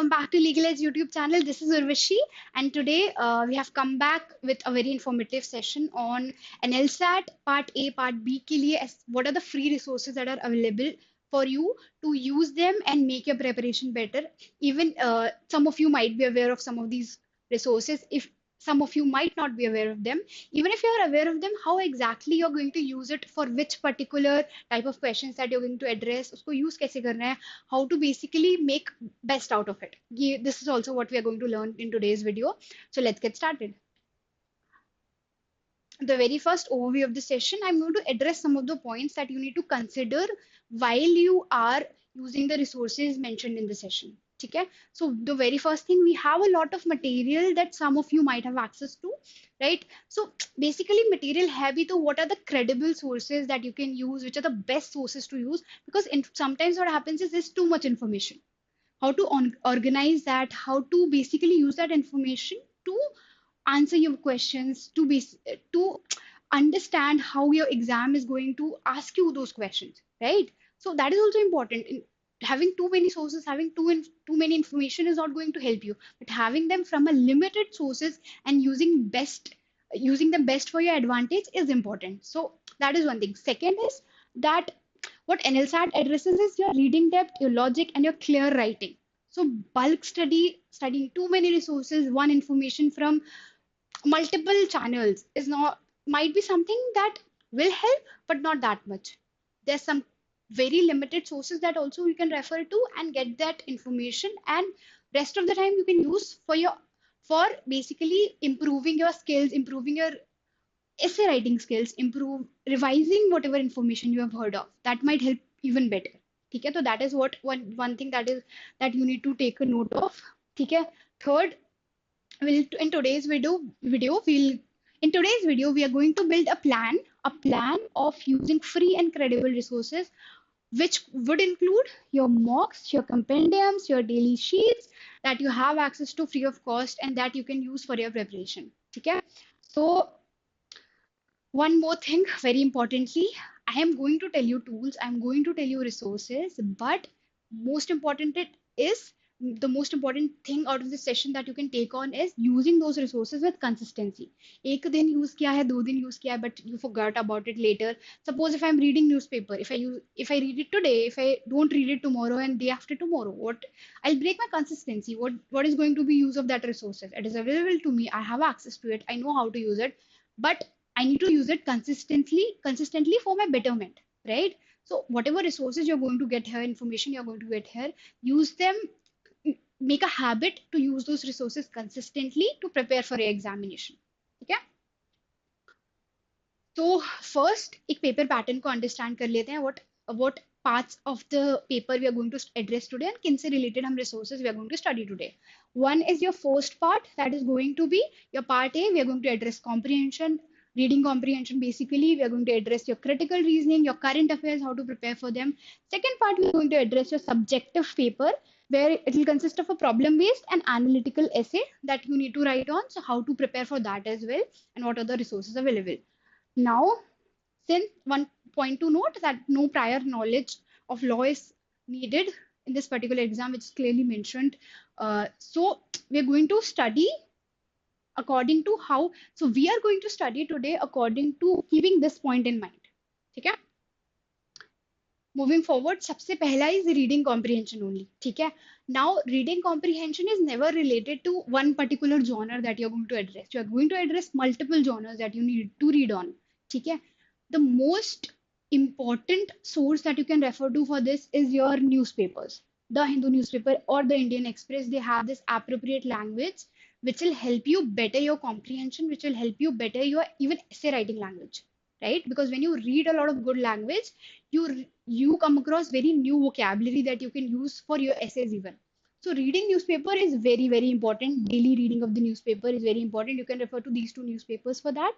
welcome back to Legal Edge YouTube channel. This is Urvashi, and today we have come back with a very informative session on NLSAT Part A, Part B के लिए what are the free resources that are available for you to use them and make your preparation better. Even some of you might be aware of some of these resources. If some of you might not be aware of them, even if you are aware of them, how exactly you're going to use it for which particular type of questions that you're going to address, उसको use कैसे करना है, how to basically make best out of it. This is also what we are going to learn in today's video. So let's get started. The very first overview of the session, I'm going to address some of the points that you need to consider while you are using the resources mentioned in the session. Okay, so the very first thing, we have a lot of material that some of you might have access to, right? So basically material heavy, to what are the credible sources that you can use, which are the best sources to use, because sometimes what happens is there's too much information. How to organize that, how to basically use that information to answer your questions, to understand how your exam is going to ask you those questions, right? So that is also important. Having too many sources, having too many information is not going to help you, but having them from a limited sources and using them best for your advantage is important. So that is one thing. Second is that what NLSAT addresses is your reading depth, your logic, and your clear writing. So bulk studying too many resources, one information from multiple channels might be something that will help, but not that much. There's some very limited sources that also you can refer to and get that information, and rest of the time you can use for basically improving your skills, improving your essay writing skills, revising whatever information you have heard of. That might help even better. Okay, so that is what one thing that you need to take a note of. Okay, third, in today's video we are going to build a plan of using free and credible resources, which would include your mocks, your compendiums, your daily sheets that you have access to free of cost and that you can use for your preparation. Okay, so one more thing, very importantly, I am going to tell you tools, I'm going to tell you resources, but the most important thing out of this session that you can take on is using those resources with consistency. एक दिन use किया है, 2 दिन use किया है, but you forgot about it later. Suppose if I'm reading newspaper, if I read it today, if I don't read it tomorrow and day after tomorrow, I'll break my consistency. What is going to be use of that resources? It is available to me. I have access to it. I know how to use it, but I need to use it consistently for my betterment, right? So whatever resources you're going to get here, information you're going to get here, use them. Make a habit to use those resources consistently to prepare for your examination. Okay, so first एक paper pattern को understand कर लेते हैं, what parts of the paper we are going to address today and किन से related हम resources we are going to study today. One is your first part, that is going to be your part A. We are going to address comprehension, reading comprehension. Basically we are going to address your critical reasoning, your current affairs, how to prepare for them. Second part, we are going to address your subjective paper, where it will consist of a problem-based and analytical essay that you need to write on. So how to prepare for that as well, and what are the resources available. Now, since one point to note that no prior knowledge of law is needed in this particular exam, which is clearly mentioned. So we're going to study according to we are going to study today according to keeping this point in mind. Okay? Moving forward, सबसे पहला is reading comprehension only. ठीक है? Now, reading comprehension is never related to one particular genre that you're going to address. You're going to address multiple genres that you need to read on. ठीक है? The most important source that you can refer to for this is your newspapers. The Hindu newspaper or the Indian Express, they have this appropriate language which will help you better your comprehension, which will help you better your even essay writing language, right? Because when you read a lot of good language, you come across very new vocabulary that you can use for your essays even. So reading newspaper is very, very important. Daily reading of the newspaper is very important. You can refer to these two newspapers for that.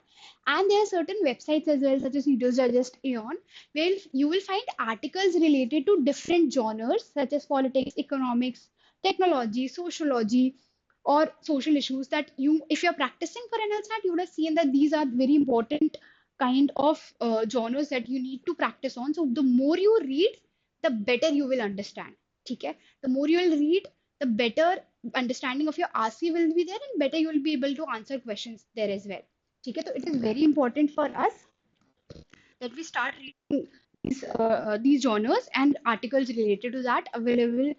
And there are certain websites as well, such as Adios, Aeon, where you will find articles related to different genres, such as politics, economics, technology, sociology, or social issues that if you're practicing for NLSAT, you would have seen that these are very important kind of genres that you need to practice on. So the more you read, the better you will understand. Okay? The more you will read, the better understanding of your RC will be there, and better you will be able to answer questions there as well. Okay, so it is very important for us that we start reading these journals and articles related to that available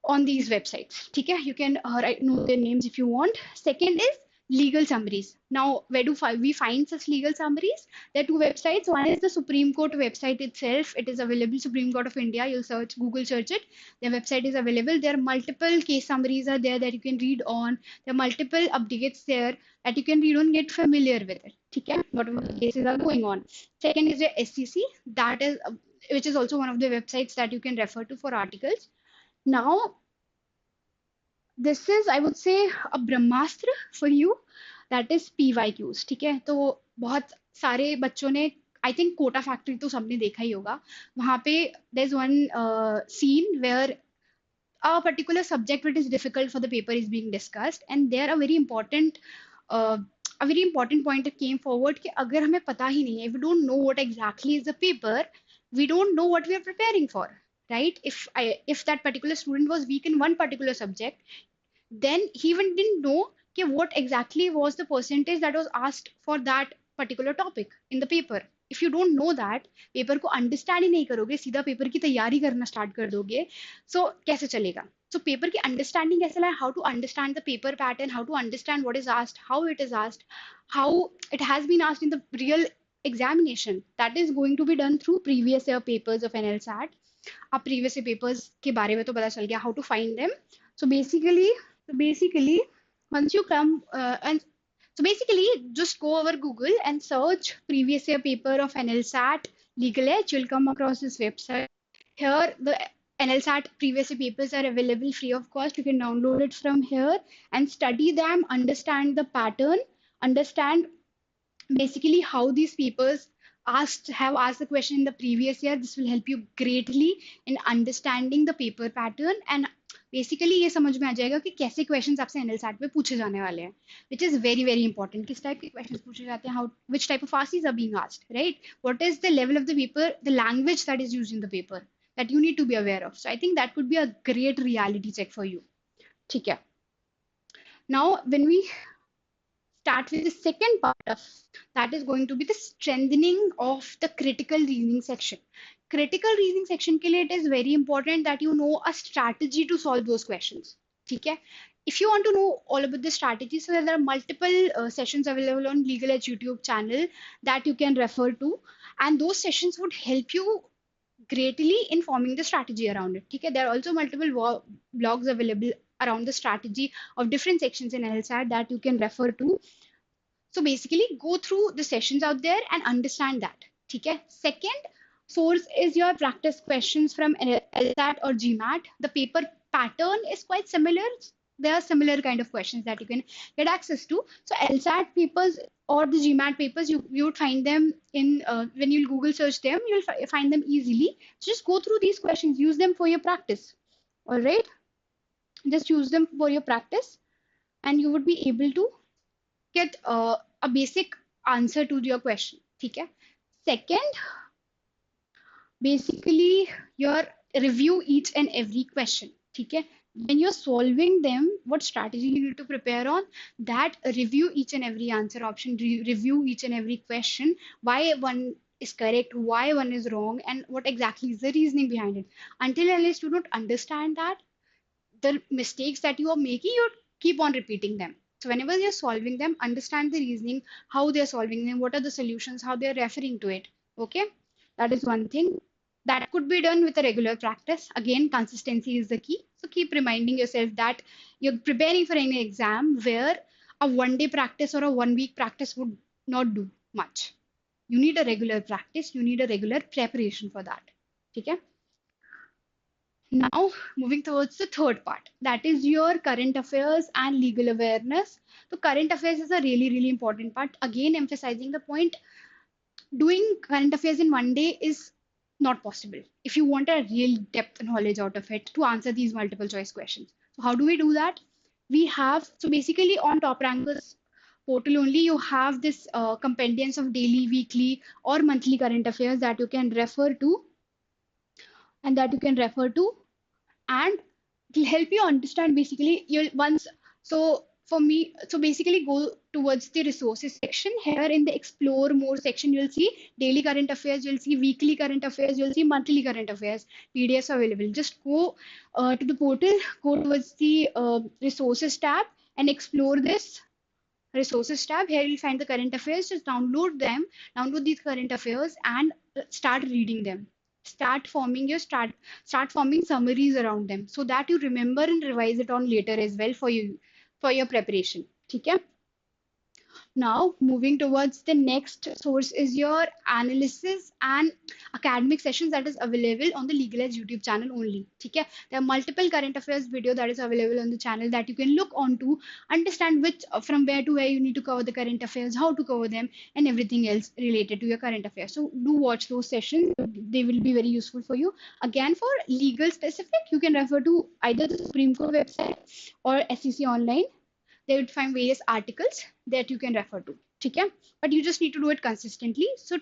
on these websites. Okay, you can write know their names if you want. Second is legal summaries. Now, where do we find such legal summaries? There are two websites. One is the Supreme Court website itself. It is available, Supreme Court of India. You'll search, Google search it. Their website is available. There are multiple case summaries are there that you can read on. There are multiple updates there that you can read on, get familiar with it. Okay, whatever the cases are going on. Second is the SCC. That is, which is also one of the websites that you can refer to for articles. Now, this is, I would say, a Brahmastra for you, that is PYQs. ठीक है, तो बहुत सारे बच्चों ने, I think Kota factory तो सबने देखा ही होगा. वहां पे there's one scene where a particular subject which is difficult for the paper is being discussed, and there uh, a very important point that came forward कि अगर हमें पता ही नहीं है, if we don't know what exactly is the paper, we don't know what we are preparing for, right? If that particular student was weak in one particular subject, then he even didn't know what exactly was the percentage that was asked for that particular topic in the paper. If you don't know that, paper को understand he नहीं करोगे, सीधा paper की तैयारी करना start कर दोगे, सो कैसे चलेगा? सो पेपर की अंडरस्टैंडिंग कैसे लाए? How to understand the paper pattern, how to understand what is asked, how it is asked, how it has been asked in the real examination. That is going to be done through previous year papers of NLSAT. अब previous year papers के बारे में तो पता चल गया, how to find them. So basically, once you come and so basically just go over Google and search previous year paper of NLSAT Legal Edge. You'll come across this website. Here the NLSAT previous year papers are available free of cost. You can download it from here and study them, understand the pattern, understand basically how these papers have asked the question in the previous year. This will help you greatly in understanding the paper pattern, and basically ये समझ में आ जाएगा कि कैसे questions आपसे एनएलसैट में पूछे जाने वाले हैं, which is very very important. किस टाइप के क्वेश्चंस पूछे जाते हैं, how which type of answers are being asked, right? What is the level of the paper, the language that is used in the paper, that you need to be aware of. So I think that could be a great reality check for you. ठीक है, now when we start with the second part of that is going to be the strengthening of the critical reasoning section. Critical reasoning section के लिए it is very important that you know a strategy to solve those questions. ठीक है, if you want to know all about the strategy, so there are multiple sessions available on Legal Edge YouTube channel that you can refer to, and those sessions would help you greatly in forming the strategy around it. ठीक है, there are also multiple blogs available around the strategy of different sections in LSAT that you can refer to. So basically go through the sessions out there and understand that. ठीक है, second source is your practice questions from LSAT or GMAT. The paper pattern is quite similar. There are similar kind of questions that you can get access to. So LSAT papers or the GMAT papers, you would find them in when you Google search them, you'll find them easily. So just go through these questions, use them for your practice. All right, just use them for your practice, and you would be able to get a basic answer to your question. ठीक है, second, basically your review each and every question. ठीक है, when you're solving them, what strategy you need to prepare on that, review each and every answer option, review each and every question, why one is correct, why one is wrong, and what exactly is the reasoning behind it. Until at least you don't understand that, the mistakes that you are making, you keep on repeating them. So whenever you're solving them, understand the reasoning, how they're solving them, what are the solutions, how they're referring to it. Okay, that is one thing that could be done with a regular practice. Again, consistency is the key. So keep reminding yourself that you're preparing for any exam where a one-day practice or a one-week practice would not do much. You need a regular practice, you need a regular preparation for that. Okay. Now, moving towards the third part, that is your current affairs and legal awareness. So, current affairs is a really, really important part. Again, emphasizing the point, doing current affairs in one day is not possible if you want a real depth knowledge out of it to answer these multiple choice questions. So, how do we do that? We have, so basically on Top Rankers portal only, you have this compendiums of daily, weekly, or monthly current affairs that you can refer to, and It will help you understand basically you'll once. So for me, so basically go towards the resources section. Here in the explore more section, you'll see daily current affairs, you'll see weekly current affairs, you'll see monthly current affairs PDFs available. Just go to the portal, go towards the resources tab and explore this resources tab. Here you'll find the current affairs. Just download them, download these current affairs and start reading them. Start forming summaries around them so that you remember and revise it on later as well for you, for your preparation. Okay. Now, moving towards the next source is your analysis and academic sessions that is available on the Legal Edge YouTube channel only. Okay? There are multiple current affairs video that is available on the channel that you can look on to understand which from where to where you need to cover the current affairs, how to cover them, and everything else related to your current affairs. So do watch those sessions. They will be very useful for you. Again, for legal specific, you can refer to either the Supreme Court website or SEC online. They would find various articles that you can refer to. Okay? But you just need to do it consistently. So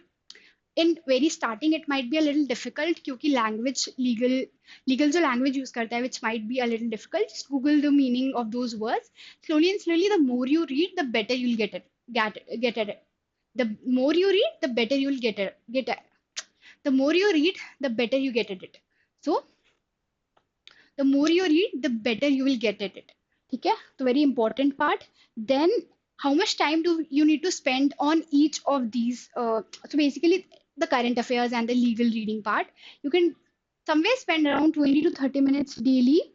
in very starting it might be a little difficult क्योंकि language legal जो language use करता है which might be a little difficult. Just Google the meaning of those words. Slowly and slowly, the more you read, the better you'll get at it. The more you read, the better you'll get at. The more you read, the better you get at it. So the more you read, the better you will get at it. Okay, the very important part. Then how much time do you need to spend on each of these? So basically, the current affairs and the legal reading part, you can somewhere spend around 20 to 30 minutes daily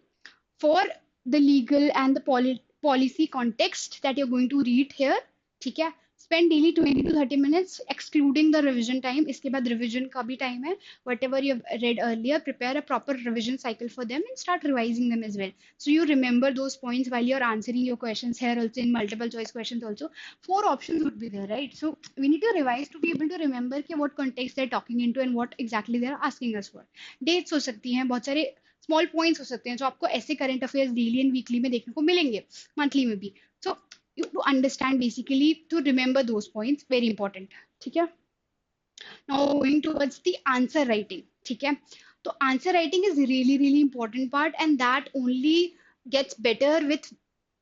for the legal and the policy context that you're going to read here. ठीक है, spend daily 20 to 30 minutes excluding the revision time. इसके बाद revision का भी time है. Whatever you have read earlier, prepare a proper revision cycle for them and start revising them as well, so you remember those points while you're answering your questions here also in multiple choice questions also. Four options would be there, right? So we need to revise to be able to remember कि what context they're talking into and what exactly they're asking us for. Dates हो सकती हैं, बहुत सारे small points हो सकते हैं जो आपको ऐसे current affairs daily and weekly में देखने को मिलेंगे, मंथली में भी. So you to understand basically to remember those points, very important. ठीक है. Now going towards the answer writing. ठीक है. तो answer writing is really really important part and that only gets better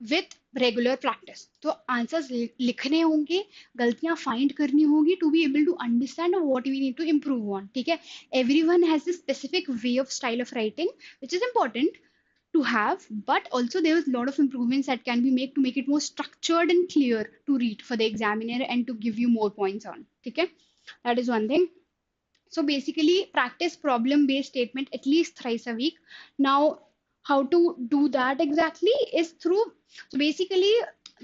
with regular practice. तो answers लिखने होंगे, गलतियां find करनी होगी to be able to understand what we need to improve on. ठीक है. Everyone has this specific way of style of writing which is important to have, but also there is a lot of improvements that can be made to make it more structured and clear to read for the examiner and to give you more points on. Okay, that is one thing. So basically practice problem based statement at least thrice a week. Now how to do that exactly is through, so basically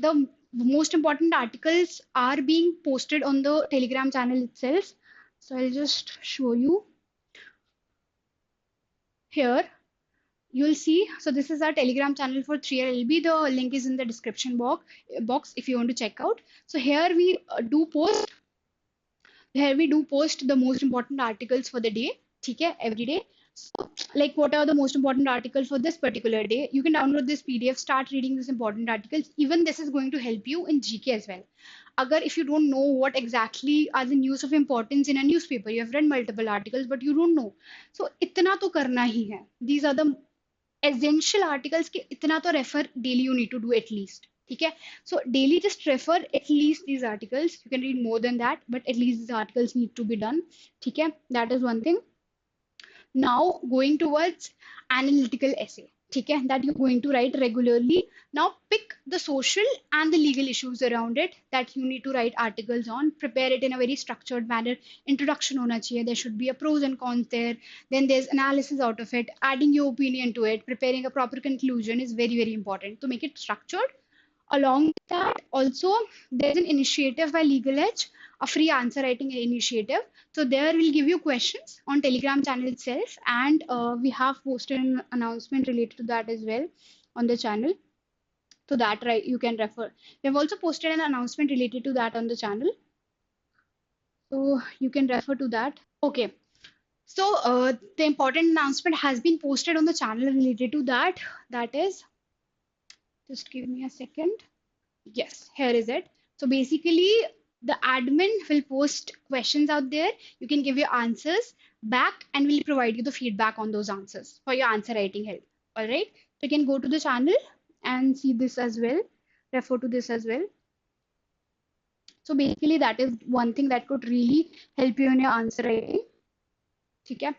the most important articles are being posted on the Telegram channel itself. So I'll just show you here. You'll see, so this is our Telegram channel for 3 LLB. The link is in the description box if you want to check out. So here we do post the most important articles for the day. Okay, every day. So like what are the most important articles for this particular day? You can download this PDF, start reading these important articles. Even this is going to help you in GK as well. Agar if you don't know what exactly are the news of importance in a newspaper, you have read multiple articles but you don't know, so itna to karna hi hai. These are the essential articles के इतना तो refer daily you need to do at least. ठीक है. So daily just refer at least these articles. You can read more than that, but at least these articles need to be done. ठीक है. That is one thing. Now going towards analytical essay. ठीक है, that you're going to write regularly. Now pick the social and the legal issues around it that you need to write articles on. Prepare it in a very structured manner. Introduction hona chahiye. There should be a pros and cons there. Then there's analysis out of it. Adding your opinion to it. Preparing a proper conclusion is very, very important to make it structured. Along with that, also there's an initiative by Legal Edge, a free answer writing initiative. So there we'll give you questions on Telegram channel itself, and we have posted an announcement related to that as well on the channel. So that right you can refer. We have also posted an announcement related to that on the channel, so you can refer to that. Okay. So the important announcement has been posted on the channel related to that. That is, just give me a second. Yes, here is it. So basically, the admin will post questions out there. You can give your answers back and we'll provide you the feedback on those answers for your answer writing help. All right. So you can go to the channel and see this as well, refer to this as well. So basically that is one thing that could really help you in your answer writing. ठीक है.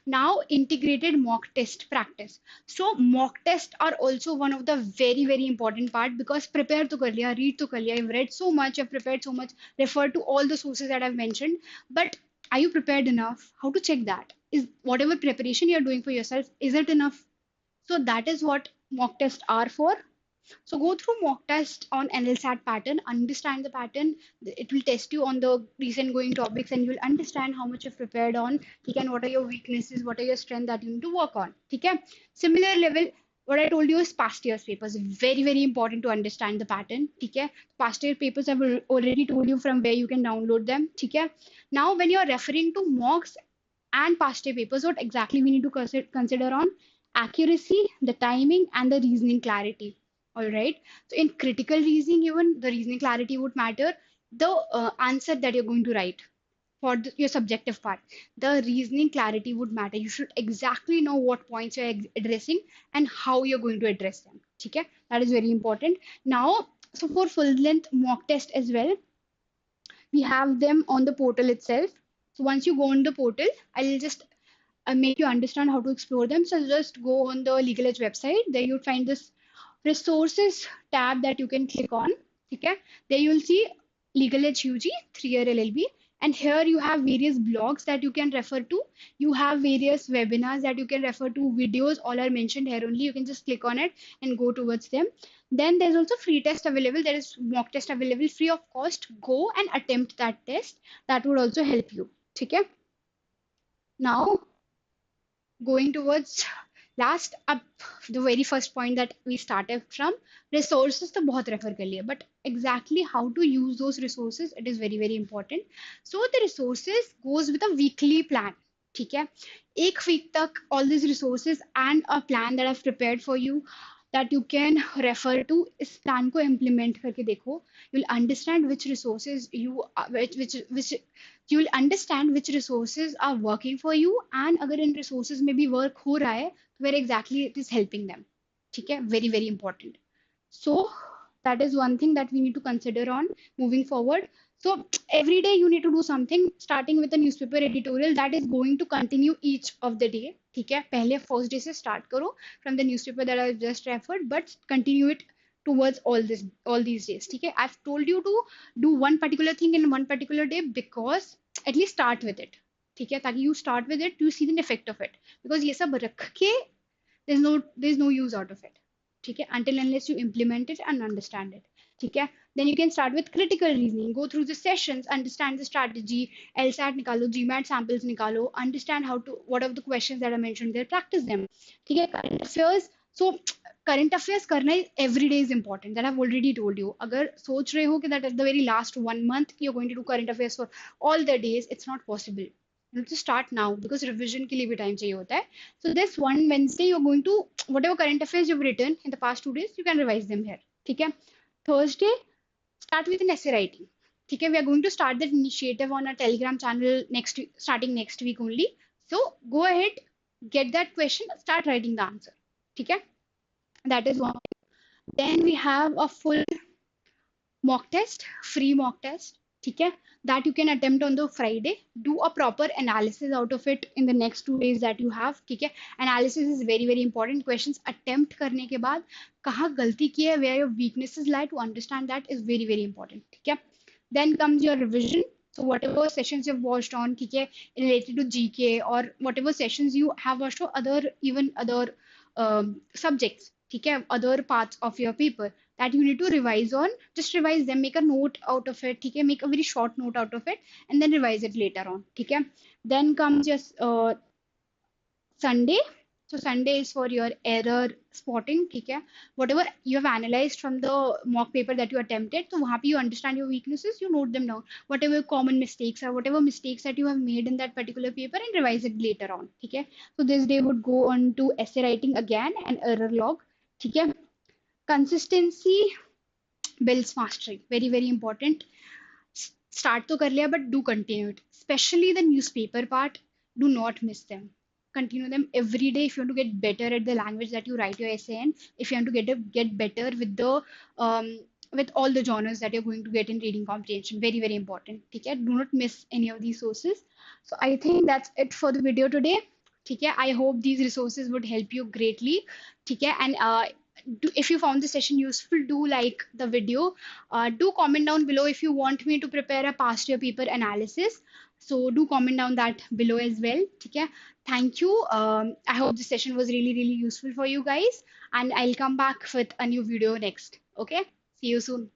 Now integrated mock test practice. So mock tests are also one of the very important part, because prepare to कर लिया, read to कर लिया, you've read so much, you've prepared so much, refer to all the sources that I've mentioned, but are you prepared enough? How to check that? Is whatever preparation you're doing for yourself, is it enough? So that is what mock tests are for. So go through mock test on NLSAT pattern, understand the pattern. It will test you on the recent going topics, and you'll understand how much you've prepared on. Okay, and what are your weaknesses, what are your strengths that you need to work on. Okay. Similar level, what I told you is past year's papers. Very important to understand the pattern. Okay. Past year papers I've already told you from where you can download them. Okay. Now when you're referring to mocks and past year papers, what exactly we need to consider on accuracy, the timing, and the reasoning clarity. All right. So in critical reasoning, even the reasoning clarity would matter. The answer that you're going to write for your subjective part, the reasoning clarity would matter. You should exactly know what points you're addressing and how you're going to address them. Okay, that is very important. Now, so for full length mock test as well, we have them on the portal itself. So once you go on the portal, I'll just make you understand how to explore them. So just go on the Legal Edge website. There you'll find this resources tab that you can click on. Okay, there you'll see Legal Edge UG 3-year LLB, and here you have various blogs that you can refer to. You have various webinars that you can refer to. Videos all are mentioned here only. You can just click on it and go towards them. Then there's also free test available. There is mock test available free of cost. Go and attempt that test. That would also help you. Okay. Now going towards last up, the very first point that we started from, resources तो बहुत refer कर लिया, but exactly how to use those resources, it is very important. So the resources goes with a weekly plan. ठीक है, एक week तक all these resources and a plan that I've prepared for you, that you can refer to. इस plan को implement करके देखो. You'll understand which resources which you will understand which resources are working for you, and अगर इन resources में भी work हो रहा है, where exactly it is helping them. ठीक है, very important. So that is one thing that we need to consider on moving forward. So every day you need to do something, starting with a newspaper editorial that is going to continue each of the day. ठीक है, पहले first day से start करो from the newspaper that I just referred, but continue it towards all these days. ठीक है, I've told you to do one particular thing in one particular day, because at least start with it. ठीक है, ताकि you start with it, you see the effect of it, because ये सब रख के there's no use out of it. ठीक है, until unless you implement it and understand it. ठीक है, then you can start with critical reasoning, go through the sessions, understand the strategy, LSAT निकालो, GMAT samples निकालो, understand how to what are the questions that are mentioned there, practice them. ठीक है, current affairs. So current affairs करना every day is important, that I've already told you. अगर सोच रहे हो कि that at the very last 1 month you're going to do current affairs for all the days, it's not possible. You have to start now, because revision के लिए भी time चाहिए होता है. So this one Wednesday you're going to, whatever current affairs you've written in the past 2 days, you can revise them here. ठीक है. Thursday, start with an essay writing. ठीक है, we are going to start that initiative on our Telegram channel starting next week only. So go ahead, get that question, start writing the answer. ठीक है, that is one. Then we have a full mock test, free mock test. ठीक है, that you can attempt on the Friday. Do a proper analysis out of it in the next 2 days that you have. ठीक है, analysis is very important. Questions attempt करने के बाद कहाँ गलती की है, where your weaknesses lie, to understand that is very important. ठीक है, then comes your revision. So whatever sessions you've watched on, ठीक है, related to GK, or whatever sessions you have watched for other subjects, ठीक है, other parts of your paper that you need to revise on, just revise them, make a note out of it. ठीक है, make a very short note out of it and then revise it later on. ठीक है, then comes your Sunday. So Sunday is for your error spotting. ठीक है, whatever you have analyzed from the mock paper that you attempted, so वहाँ पे you understand your weaknesses, you note them down, whatever common mistakes are, whatever mistakes that you have made in that particular paper, and revise it later on. ठीक है, so this day would go on to essay writing again and error log. ठीक है, consistency builds mastery, very important. Start to कर लिया, but do continue it, especially the newspaper part. Do not miss them. continue them every day if you want to get better at the language that you write your essay in, if you want to get better with the um, with all the genres that you're going to get in reading comprehension. Very, very important. Okay, do not miss any of these sources. So I think that's it for the video today. Okay, I hope these resources would help you greatly. Okay, and if you found the session useful, do like the video. Do comment down below if you want me to prepare a past year paper analysis. So do comment down that below as well. Okay, thank you. I hope this session was really, really useful for you guys, and I'll come back with a new video next. Okay, see you soon.